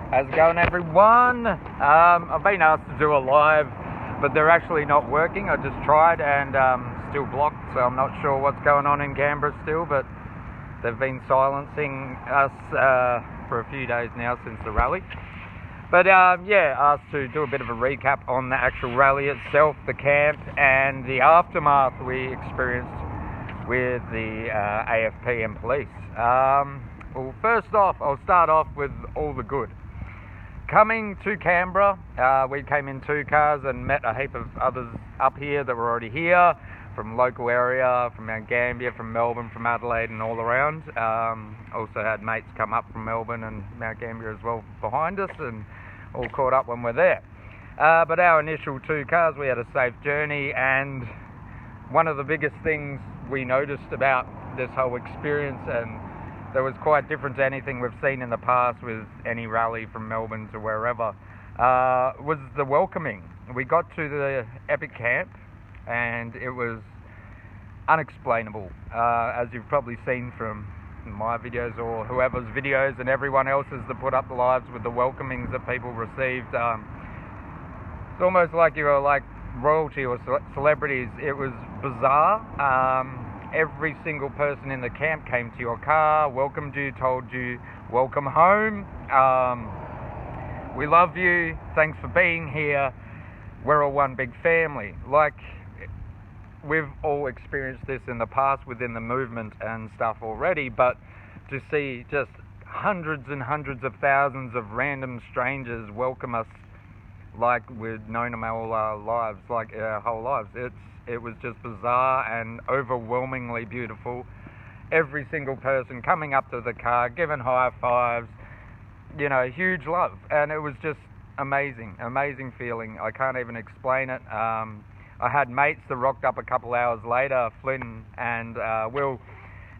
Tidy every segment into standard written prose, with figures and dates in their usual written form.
How's it going, everyone? I've been asked to do a live, but they're actually not working. I just tried and still blocked, so I'm not sure what's going on in Canberra still, but they've been silencing us for a few days now since the rally. But yeah, asked to do a bit of a recap on the actual rally itself, the camp, and the aftermath we experienced with the AFP and police. Well, first off, I'll start off with all the good. Coming to Canberra, we came in 2 cars and met a heap of others up here that were already here, from local area, from Mount Gambier, from Melbourne, from Adelaide and all around. Also had mates come up from Melbourne and Mount Gambier as well behind us, and all caught up when we're there. But our initial 2 cars, we had a safe journey, and one of the biggest things we noticed about this whole experience, and that was quite different to anything we've seen in the past with any rally from Melbourne to wherever, was the welcoming. We got to the Epic Camp and it was unexplainable, as you've probably seen from my videos or whoever's videos and everyone else's that put up the lives with the welcomings that people received. It's almost like you were like royalty or celebrities. It was bizarre. Every single person in the camp came to your car, welcomed you, told you, welcome home, we love you, thanks for being here, we're all one big family. Like, we've all experienced this in the past within the movement and stuff already, but to see just hundreds and hundreds of thousands of random strangers welcome us like we'd known them all our lives, like our whole lives, it was just bizarre and overwhelmingly beautiful. Every single person coming up to the car, giving high fives, you know, huge love. And it was just amazing feeling. I can't even explain it. I had mates that rocked up a couple hours later, Flynn and Will,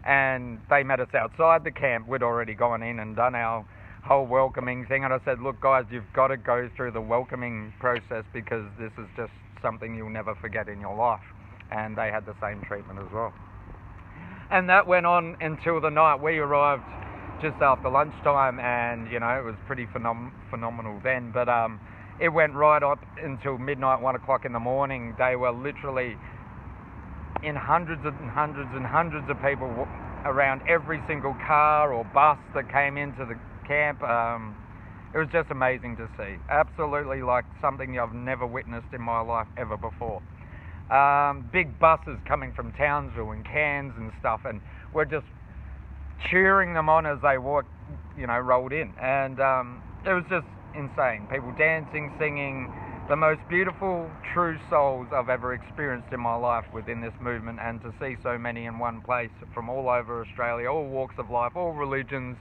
and they met us outside the camp. We'd already gone in and done our whole welcoming thing, and I said, look guys, you've got to go through the welcoming process because this is just something you'll never forget in your life. And they had the same treatment as well. And that went on until the night. We arrived just after lunchtime, and you know, it was pretty phenomenal then, but it went right up until midnight, 1 o'clock in the morning. They were literally in hundreds and hundreds and hundreds of people around every single car or bus that came into the camp. It was just amazing to see. Absolutely like something I've never witnessed in my life ever before. Big buses coming from Townsville and Cairns and stuff, and we're just cheering them on as they walked, you know, rolled in. And it was just insane. People dancing, singing, the most beautiful, true souls I've ever experienced in my life within this movement, and to see so many in one place from all over Australia, all walks of life, all religions,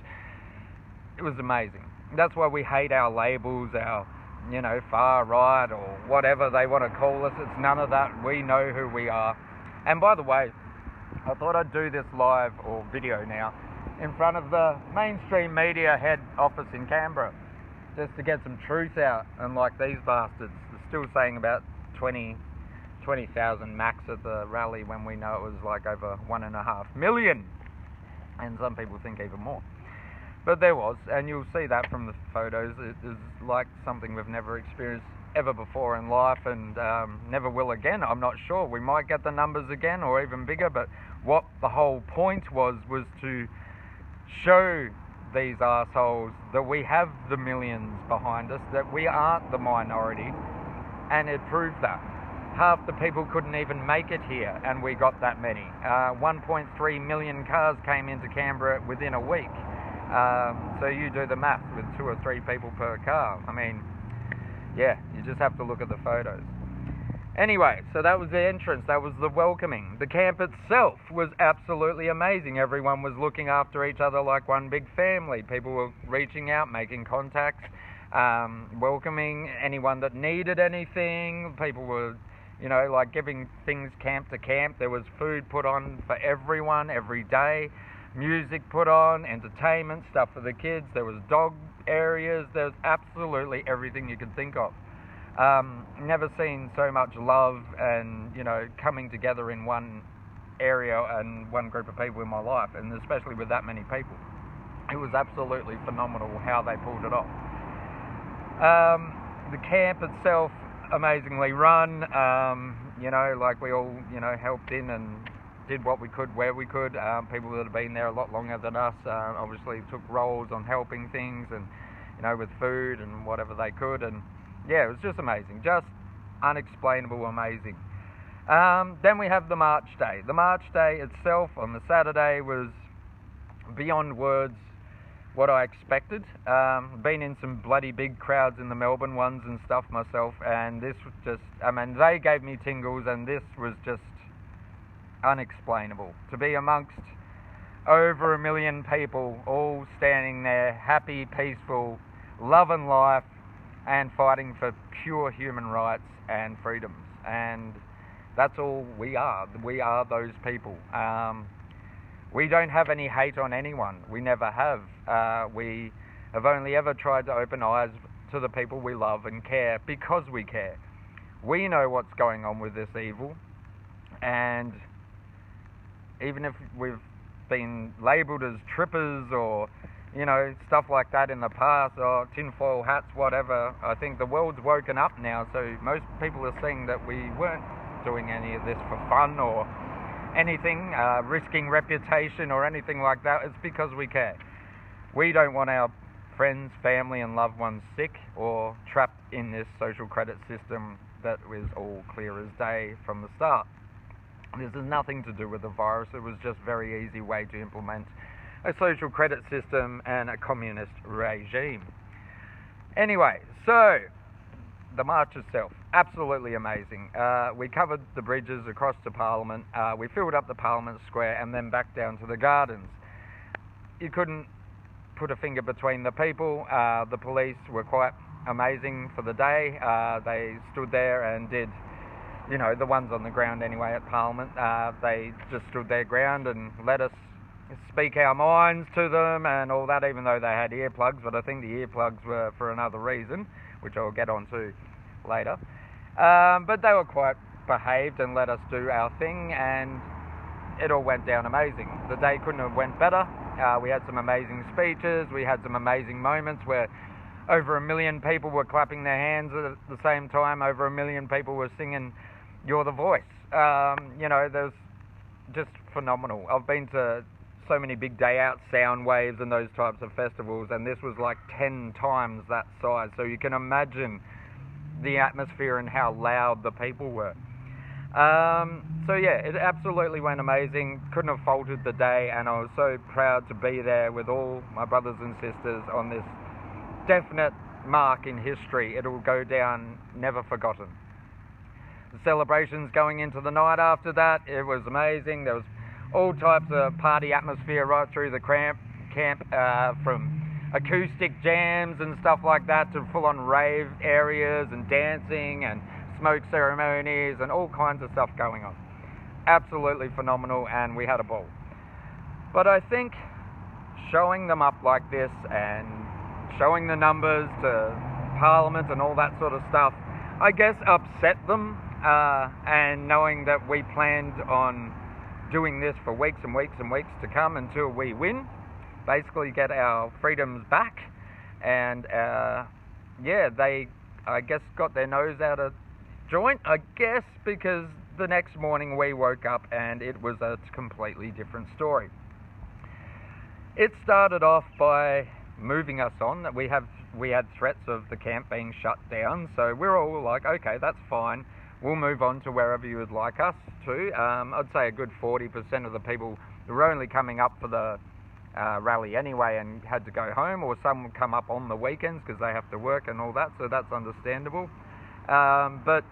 it was amazing. That's why we hate our labels, our, you know, far right or whatever they want to call us. It's none of that. We know who we are. And by the way, I thought I'd do this live or video now in front of the mainstream media head office in Canberra, just to get some truth out. And like these bastards are still saying about 20,000 max at the rally when we know it was like over 1.5 million. And some people think even more. But there was, and you'll see that from the photos. It is like something we've never experienced ever before in life, and never will again. I'm not sure. We might get the numbers again or even bigger, but what the whole point was to show these assholes that we have the millions behind us, that we aren't the minority, and it proved that. Half the people couldn't even make it here, and we got that many. 1.3 million cars came into Canberra within a week. So you do the math with 2 or 3 people per car. I mean, yeah, you just have to look at the photos. Anyway, so that was the entrance, that was the welcoming. The camp itself was absolutely amazing. Everyone was looking after each other like one big family. People were reaching out, making contacts, welcoming anyone that needed anything. People were, you know, like giving things camp to camp. There was food put on for everyone every day. Music put on, entertainment, stuff for the kids. There was dog areas. There's absolutely everything you could think of. Never seen so much love and, you know, coming together in one area and one group of people in my life, and especially with that many people. It was absolutely phenomenal how they pulled it off. The camp itself, amazingly run. Like we all, helped in and did what we could where we could. People that have been there a lot longer than us obviously took roles on helping things and, with food and whatever they could. And yeah, it was just amazing, just unexplainable amazing. Then we have the March Day. The March Day itself on the Saturday was beyond words what I expected. Been in some bloody big crowds in the Melbourne ones and stuff myself, and this was just, they gave me tingles, and this was just unexplainable. To be amongst over 1 million people all standing there, happy, peaceful, loving life, and fighting for pure human rights and freedoms. And that's all we are. We are those people. We don't have any hate on anyone. We never have. We have only ever tried to open eyes to the people we love and care because we care. We know what's going on with this evil, and even if we've been labelled as trippers or, stuff like that in the past, or tinfoil hats, whatever, I think the world's woken up now, so most people are seeing that we weren't doing any of this for fun or anything, risking reputation or anything like that. It's because we care. We don't want our friends, family and loved ones sick or trapped in this social credit system that was all clear as day from the start. This has nothing to do with the virus. It was just a very easy way to implement a social credit system and a communist regime. Anyway, so the march itself, absolutely amazing. We covered the bridges across to Parliament. We filled up the Parliament Square and then back down to the gardens. You couldn't put a finger between the people. The police were quite amazing for the day. They stood there and did, the ones on the ground anyway at Parliament. They just stood their ground and let us speak our minds to them and all that, even though they had earplugs, but I think the earplugs were for another reason, which I'll get onto later. But they were quite behaved and let us do our thing, and it all went down amazing. The day couldn't have went better. We had some amazing speeches. We had some amazing moments where over 1 million people were clapping their hands at the same time. Over 1 million people were singing "You're the Voice." There's just phenomenal. I've been to so many big day out sound waves and those types of festivals, and this was like 10 times that size, so you can imagine the atmosphere and how loud the people were. So yeah, it absolutely went amazing. Couldn't have faulted the day, and I was so proud to be there with all my brothers and sisters on this definite mark in history. It'll go down never forgotten. The celebrations going into the night after that, it was amazing. There was all types of party atmosphere right through the camp, from acoustic jams and stuff like that to full-on rave areas and dancing and smoke ceremonies and all kinds of stuff going on. Absolutely phenomenal, and we had a ball. But I think showing them up like this and showing the numbers to Parliament and all that sort of stuff, I guess upset them, and knowing that we planned on doing this for weeks and weeks and weeks to come until we win, basically get our freedoms back. And they, I guess, got their nose out of joint, I guess, because the next morning we woke up and it was a completely different story. It started off by moving us on. We had threats of the camp being shut down, so we're all like, okay, that's fine. We'll move on to wherever you would like us to. I'd say a good 40% of the people were only coming up for the rally anyway and had to go home, or some would come up on the weekends because they have to work and all that, so that's understandable. But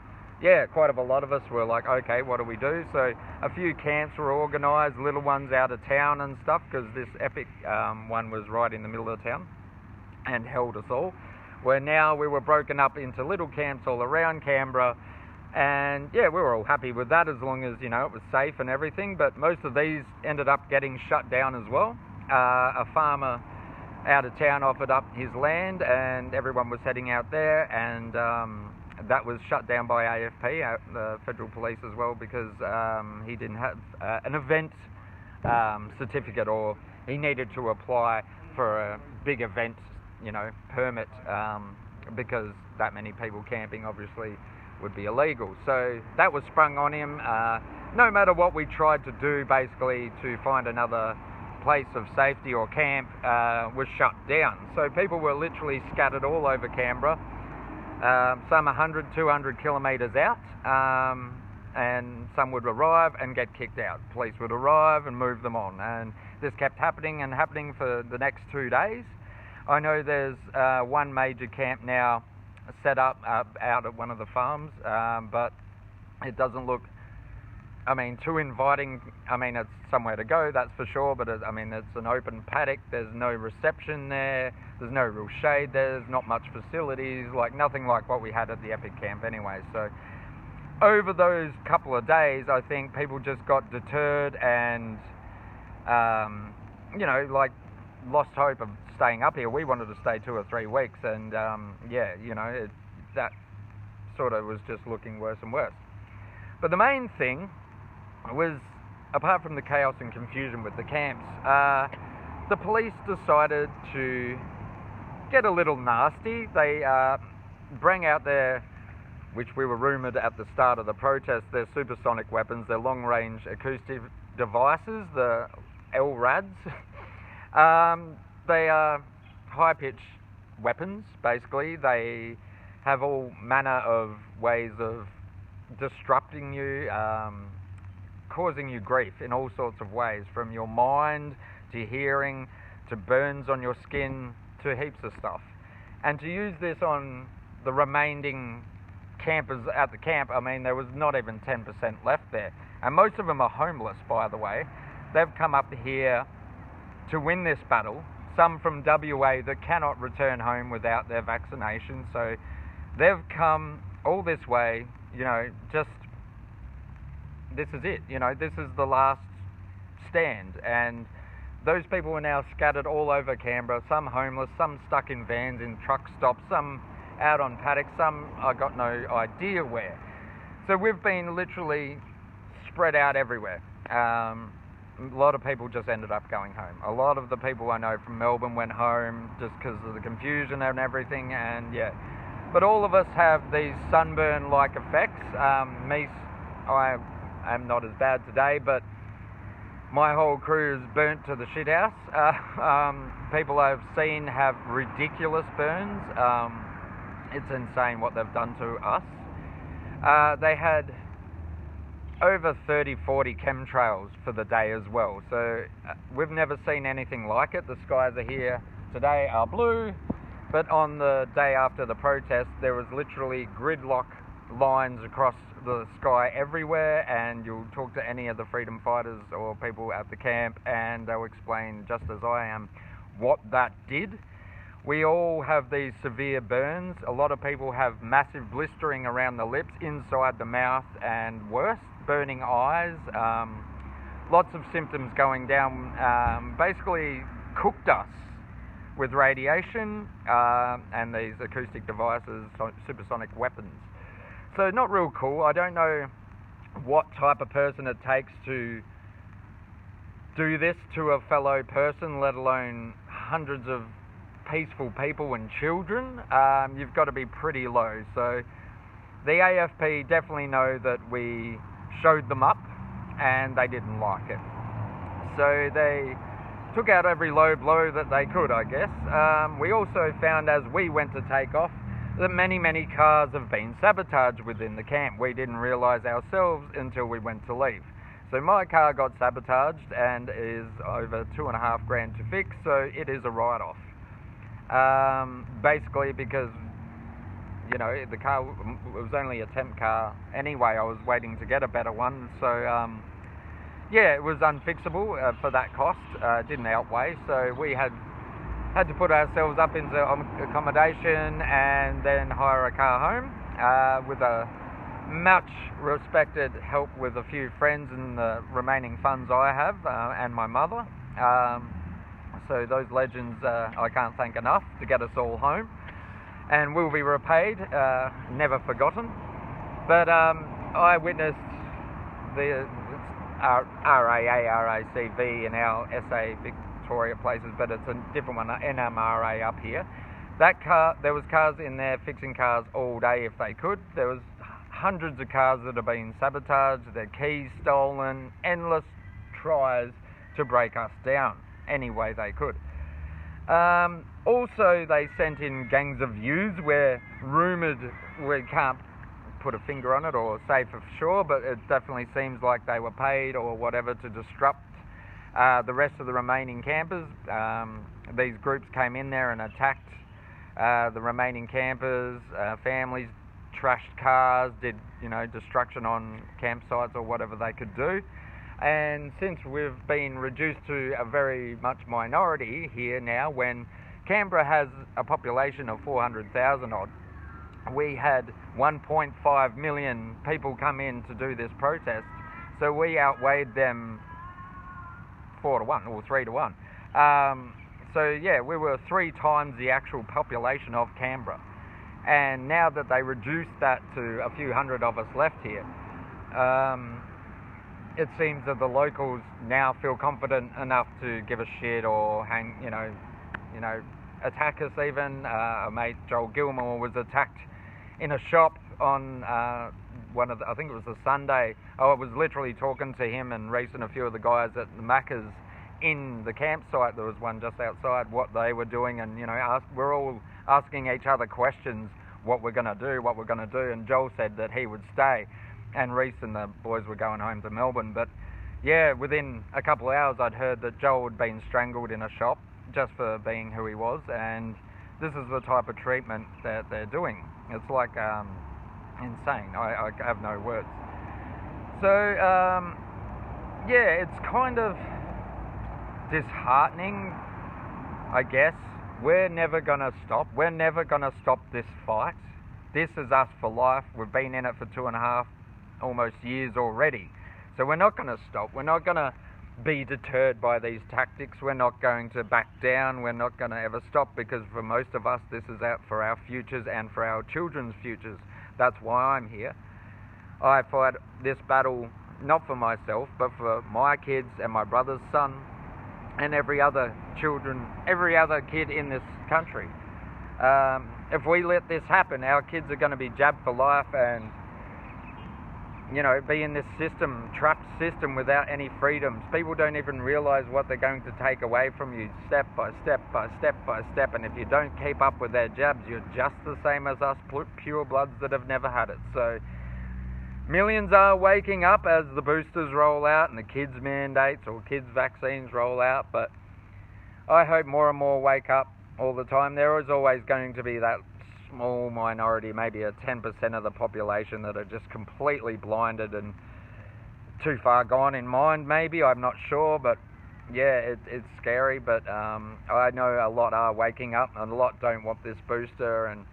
yeah, quite a lot of us were like, okay, what do we do? So a few camps were organised, little ones out of town and stuff, because this epic one was right in the middle of town and held us all. Where now we were broken up into little camps all around Canberra. And yeah, we were all happy with that as long as, it was safe and everything. But most of these ended up getting shut down as well. A farmer out of town offered up his land and everyone was heading out there, and that was shut down by AFP, the federal police as well, because he didn't have an event certificate, or he needed to apply for a big event, permit because that many people camping obviously would be illegal. So that was sprung on him. No matter what we tried to do, basically, to find another place of safety or camp, was shut down. So people were literally scattered all over Canberra, some 100, 200 kilometres out, and some would arrive and get kicked out. Police would arrive and move them on, and this kept happening and happening for the next 2 days. I know there's one major camp now set up out at one of the farms, but it doesn't look, too inviting. It's somewhere to go, that's for sure, but it's an open paddock. There's no reception there. There's no real shade. There's not much facilities, nothing like what we had at the Epic camp anyway. So over those couple of days, I think people just got deterred and, lost hope of staying up here. We wanted to stay 2 or 3 weeks, and that sort of was just looking worse and worse. But the main thing was, apart from the chaos and confusion with the camps, the police decided to get a little nasty. They bring out their, which we were rumoured at the start of the protest, their supersonic weapons, their long-range acoustic devices, the LRADs. They are high-pitched weapons, basically. They have all manner of ways of disrupting you, causing you grief in all sorts of ways, from your mind to hearing to burns on your skin to heaps of stuff. And to use this on the remaining campers at the camp, there was not even 10% left there. And most of them are homeless, by the way. They've come up here to win this battle. Some from WA that cannot return home without their vaccination. So they've come all this way, just, this is it, this is the last stand. And those people are now scattered all over Canberra, some homeless, some stuck in vans in truck stops, some out on paddocks, some I got no idea where. So we've been literally spread out everywhere. A lot of people just ended up going home. A lot of the people I know from Melbourne went home just because of the confusion and everything, and yeah. But all of us have these sunburn-like effects. Me, I am not as bad today, but my whole crew is burnt to the shithouse. People I've seen have ridiculous burns. It's insane what they've done to us. They had over 30, 40 chemtrails for the day as well. So we've never seen anything like it. The skies are here today are blue, but on the day after the protest, there was literally gridlock lines across the sky everywhere, and you'll talk to any of the freedom fighters or people at the camp and they'll explain, just as I am, what that did. We all have these severe burns. A lot of people have massive blistering around the lips, inside the mouth, and worse, burning eyes. Lots of symptoms going down. Basically cooked us with radiation and these acoustic devices, supersonic weapons. So not real cool. I don't know what type of person it takes to do this to a fellow person, let alone hundreds of peaceful people and children. You've got to be pretty low. So the AFP definitely know that we showed them up and they didn't like it. So they took out every low blow that they could, I guess. We also found as we went to take off that many cars have been sabotaged within the camp. We didn't realise ourselves until we went to leave. So my car got sabotaged and is over $2.5 grand to fix, so it is a write-off. Basically because, the car was only a temp car anyway. I was waiting to get a better one, so it was unfixable for that cost. It didn't outweigh, so we had to put ourselves up into accommodation and then hire a car home with a much respected help with a few friends and the remaining funds I have and my mother. So those legends I can't thank enough to get us all home, and will be repaid, never forgotten. But I witnessed the RACV in our SA Victoria places, but it's a different one, NMRA up here. There was cars in there fixing cars all day if they could. There was hundreds of cars that have been sabotaged, their keys stolen, endless tries to break us down any way they could. Also, they sent in gangs of youths where rumoured, we can't put a finger on it or say for sure, but it definitely seems like they were paid or whatever to disrupt the rest of the remaining campers. These groups came in there and attacked the remaining campers, families, trashed cars, did destruction on campsites or whatever they could do. And since we've been reduced to a very much minority here now, when Canberra has a population of 400,000 odd, we had 1.5 million people come in to do this protest, so we outweighed them 4 to 1 or 3 to 1. So yeah, we were 3 times the actual population of Canberra. And now that they reduced that to a few hundred of us left here, it seems that the locals now feel confident enough to give a shit or attack us even. Our mate Joel Gilmore was attacked in a shop on I think it was a Sunday. I was literally talking to him and Reese and a few of the guys at the Macca's in the campsite. There was one just outside, what they were doing, and we're all asking each other questions, what we're going to do, and Joel said that he would stay, and Reese and the boys were going home to Melbourne. But yeah, within a couple of hours I'd heard that Joel had been strangled in a shop just for being who he was, and this is the type of treatment that they're doing. It's like insane. I have no words. So yeah, it's kind of disheartening, I guess. We're never going to stop. We're never going to stop this fight. This is us for life. We've been in it for 2.5 almost years already. So we're not going to stop. We're not going to be deterred by these tactics. We're not going to back down. We're not going to ever stop, because for most of us this is out for our futures and for our children's futures. That's why I'm here. I fight this battle not for myself, but for my kids and my brother's son and every other kid in this country. If we let this happen, our kids are going to be jabbed for life and be in this trapped system without any freedoms. People don't even realise what they're going to take away from you step by step by step by step, and if you don't keep up with their jabs, you're just the same as us pure bloods that have never had it. So millions are waking up as the boosters roll out and the kids mandates or kids vaccines roll out, but I hope more and more wake up all the time. There is always going to be that small minority, maybe a 10% of the population, that are just completely blinded and too far gone in mind, maybe, I'm not sure. But yeah, it's scary, but I know a lot are waking up and a lot don't want this booster, and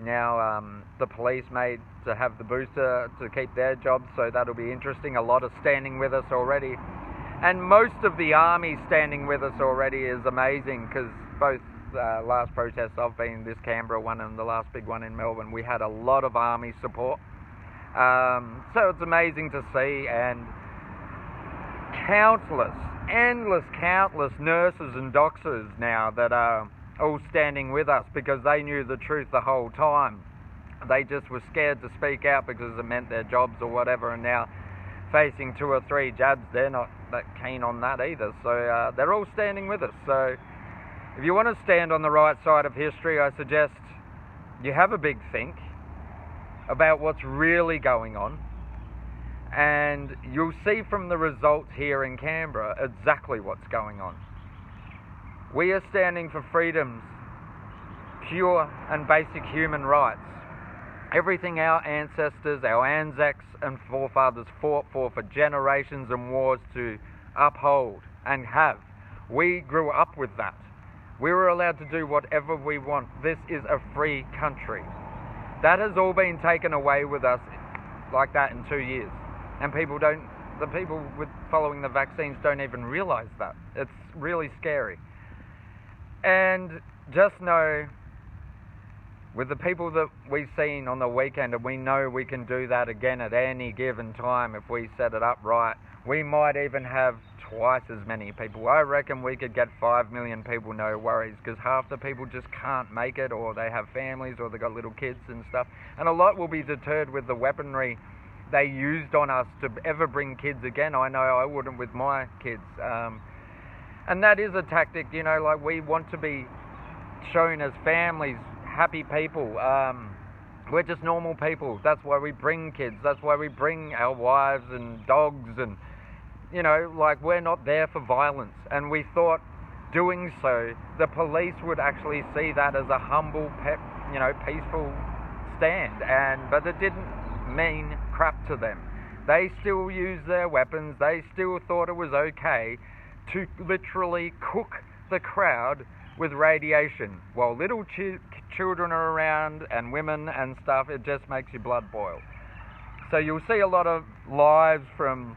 now the police made to have the booster to keep their jobs, so that'll be interesting. A lot are standing with us already, and most of the army standing with us already is amazing, because both last protests I've been, this Canberra one and the last big one in Melbourne, we had a lot of army support. So it's amazing to see, and countless nurses and doctors now that are all standing with us because they knew the truth the whole time. They just were scared to speak out because it meant their jobs or whatever, and now facing 2 or 3 jabs, they're not that keen on that either. So they're all standing with us. So if you want to stand on the right side of history, I suggest you have a big think about what's really going on, and you'll see from the results here in Canberra exactly what's going on. We are standing for freedoms, pure and basic human rights. Everything our ancestors, our Anzacs and forefathers fought for generations and wars to uphold and have. We grew up with that. We were allowed to do whatever we want. This is a free country. That has all been taken away with us like that in 2 years. And the people with following the vaccines don't even realise that. It's really scary. And just know with the people that we've seen on the weekend, and we know we can do that again at any given time if we set it up right, we might even have twice as many people. I reckon we could get 5 million people, no worries, because half the people just can't make it, or they have families, or they've got little kids and stuff. And a lot will be deterred with the weaponry they used on us to ever bring kids again. I know I wouldn't with my kids. And that is a tactic, you know, like we want to be shown as families, happy people. We're just normal people. That's why we bring kids. That's why we bring our wives and dogs, and, you know, like we're not there for violence. And we thought doing so, the police would actually see that as a humble, peaceful stand. But it didn't mean crap to them. They still used their weapons. They still thought it was okay to literally cook the crowd with radiation while little children are around and women and stuff. It just makes your blood boil. So you'll see a lot of lives from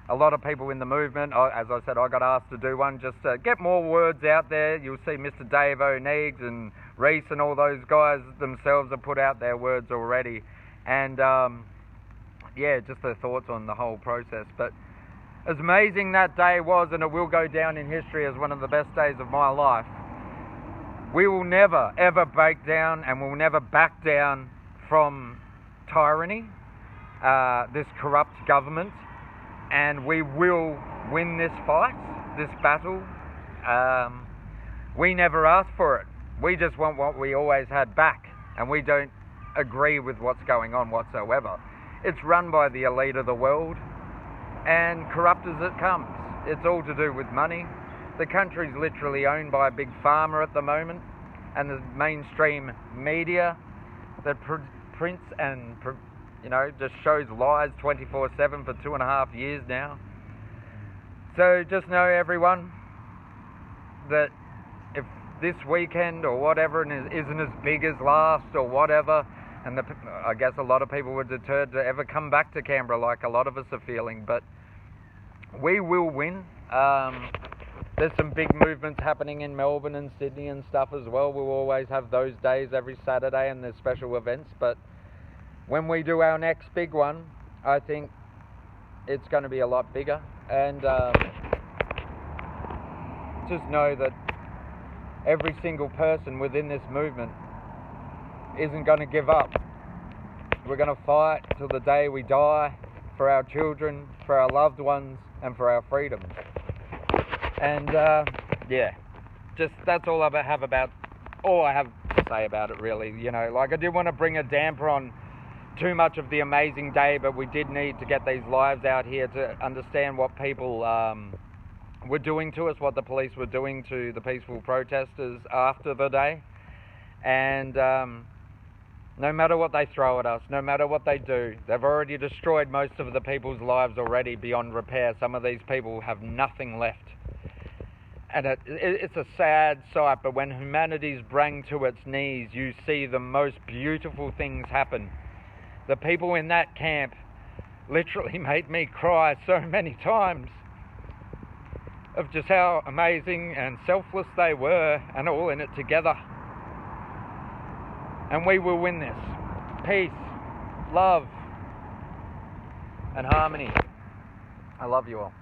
a lot of people in the movement. As I said, I got asked to do one just to get more words out there. You'll see Mr. Dave O'Neiggs and Reese and all those guys themselves have put out their words already. And just their thoughts on the whole process. But as amazing that day was, and it will go down in history as one of the best days of my life, we will never, ever break down, and we'll never back down from tyranny, this corrupt government, and we will win this fight, this battle. We never asked for it. We just want what we always had back, and we don't agree with what's going on whatsoever. It's run by the elite of the world, and corrupt as it comes. It's all to do with money. The country's literally owned by a big pharma at the moment, and the mainstream media that prints and just shows lies 24/7 for 2.5 years now. So just know, everyone, that if this weekend or whatever isn't as big as last or whatever, and I guess a lot of people were deterred to ever come back to Canberra, like a lot of us are feeling, but we will win. There's some big movements happening in Melbourne and Sydney and stuff as well. We'll always have those days every Saturday, and there's special events. But when we do our next big one, I think it's going to be a lot bigger. And just know that every single person within this movement isn't going to give up. We're going to fight till the day we die for our children, for our loved ones, and for our freedoms. And just that's all I have to say about it, really. You know, like I didn't want to bring a damper on too much of the amazing day, but we did need to get these lives out here to understand what people were doing to us, what the police were doing to the peaceful protesters after the day. And no matter what they throw at us, no matter what they do, they've already destroyed most of the people's lives already beyond repair. Some of these people have nothing left. And it's a sad sight, but when humanity's brought to its knees, you see the most beautiful things happen. The people in that camp literally made me cry so many times of just how amazing and selfless they were, and all in it together. And we will win this. Peace, love, and harmony. I love you all.